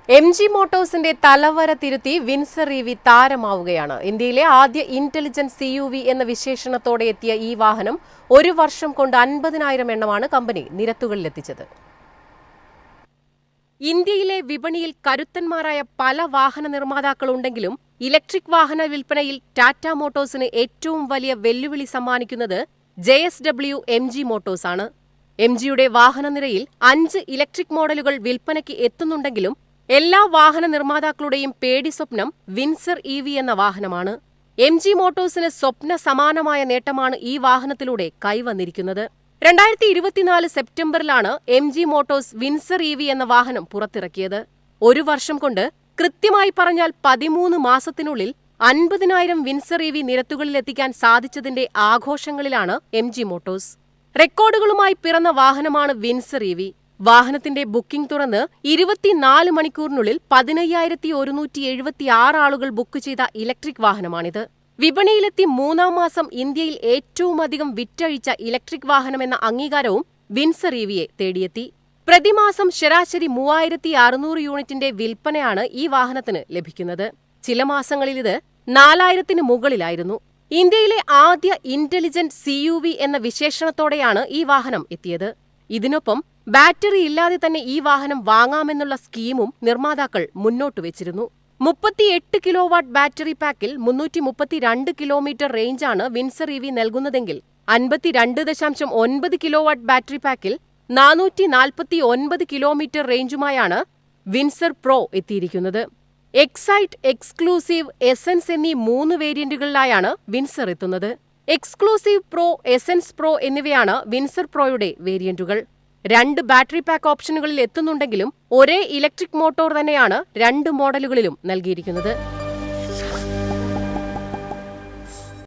MG മോട്ടോഴ്സിന്റെ തലവര തിരുത്തി Windsor EV താരമാവുകയാണ്. ഇന്ത്യയിലെ ആദ്യ ഇന്റലിജന്റ് CUV എന്ന വിശേഷണത്തോടെ എത്തിയ ഈ വാഹനം ഒരു വർഷം കൊണ്ട് 50,000 എണ്ണമാണ് കമ്പനി നിരത്തുകളിലെത്തിച്ചത്. ഇന്ത്യയിലെ വിപണിയിൽ കരുത്തന്മാരായ പല വാഹന നിർമ്മാതാക്കളുണ്ടെങ്കിലും ഇലക്ട്രിക് വാഹന വിൽപ്പനയിൽ ടാറ്റ മോട്ടോഴ്സിന് ഏറ്റവും വലിയ വെല്ലുവിളി സമ്മാനിക്കുന്നത് JSW MG മോട്ടോഴ്സ് ആണ്. MGയുടെ വാഹനനിരയിൽ 5 ഇലക്ട്രിക് മോഡലുകൾ വിൽപ്പനയ്ക്ക് എത്തുന്നുണ്ടെങ്കിലും എല്ലാ വാഹന നിർമ്മാതാക്കളുടെയും പേടി സ്വപ്നം വിൻസർ EV എന്ന വാഹനമാണ്. MG മോട്ടോഴ്സിന് സ്വപ്ന സമാനമായ നേട്ടമാണ് ഈ വാഹനത്തിലൂടെ കൈവന്നിരിക്കുന്നത്. 2024 സെപ്റ്റംബറിലാണ് MG മോട്ടോഴ്സ് വിൻസർ EV എന്ന വാഹനം പുറത്തിറക്കിയത്. ഒരു വർഷം കൊണ്ട്, കൃത്യമായി പറഞ്ഞാൽ 13 മാസത്തിനുള്ളിൽ 50,000 വിൻസർ EV നിരത്തുകളിലെത്തിക്കാൻ സാധിച്ചതിന്റെ ആഘോഷങ്ങളിലാണ് MG മോട്ടോഴ്സ്. റെക്കോർഡുകളുമായി പിറന്ന വാഹനമാണ് വിൻസർ EV. വാഹനത്തിന്റെ ബുക്കിംഗ് തുറന്ന് 24 മണിക്കൂറിനുള്ളിൽ 15,176 ആളുകൾ ബുക്ക് ചെയ്ത ഇലക്ട്രിക് വാഹനമാണിത്. വിപണിയിലെത്തി 3-ാം മാസം ഇന്ത്യയിൽ ഏറ്റവുമധികം വിറ്റഴിച്ച ഇലക്ട്രിക് വാഹനമെന്ന അംഗീകാരവും വിൻസർ EVയെ തേടിയെത്തി. പ്രതിമാസം ശരാശരി 3,600 യൂണിറ്റിന്റെ വിൽപ്പനയാണ് ഈ വാഹനത്തിന് ലഭിക്കുന്നത്. ചില മാസങ്ങളിൽ ഇത് 4,000-ന് മുകളിലായിരുന്നു. ഇന്ത്യയിലെ ആദ്യ ഇന്റലിജന്റ് CUV എന്ന വിശേഷണത്തോടെയാണ് ഈ വാഹനം എത്തിയത്. ഇതിനൊപ്പം ബാറ്ററി ഇല്ലാതെ തന്നെ ഈ വാഹനം വാങ്ങാമെന്നുള്ള സ്കീമും നിർമ്മാതാക്കൾ മുന്നോട്ടുവച്ചിരുന്നു. 38 കിലോവാട്ട് ബാറ്ററി പാക്കിൽ 332 കിലോമീറ്റർ റേഞ്ചാണ് വിൻസർ EV നൽകുന്നതെങ്കിൽ 52.9 കിലോവാട്ട് ബാറ്ററി പാക്കിൽ 449 കിലോമീറ്റർ റേഞ്ചുമായാണ് വിൻസർ പ്രോ എത്തിയിരിക്കുന്നത്. എക്സൈറ്റ്, എക്സ്ക്ലൂസീവ്, എസൻസ് എന്നീ 3 വേരിയന്റുകളിലായാണ് വിൻസർ എത്തുന്നത്. എക്സ്ക്ലൂസീവ് പ്രോ, എസൻസ് പ്രോ എന്നിവയാണ് വിൻസർ പ്രോയുടെ വേരിയന്റുകൾ. 2 ബാറ്ററി പാക്ക് ഓപ്ഷനുകളിൽ എത്തുന്നുണ്ടെങ്കിലും ഒരേ ഇലക്ട്രിക് മോട്ടോർ തന്നെയാണ് 2 മോഡലുകളിലും നൽകിയിരിക്കുന്നത്.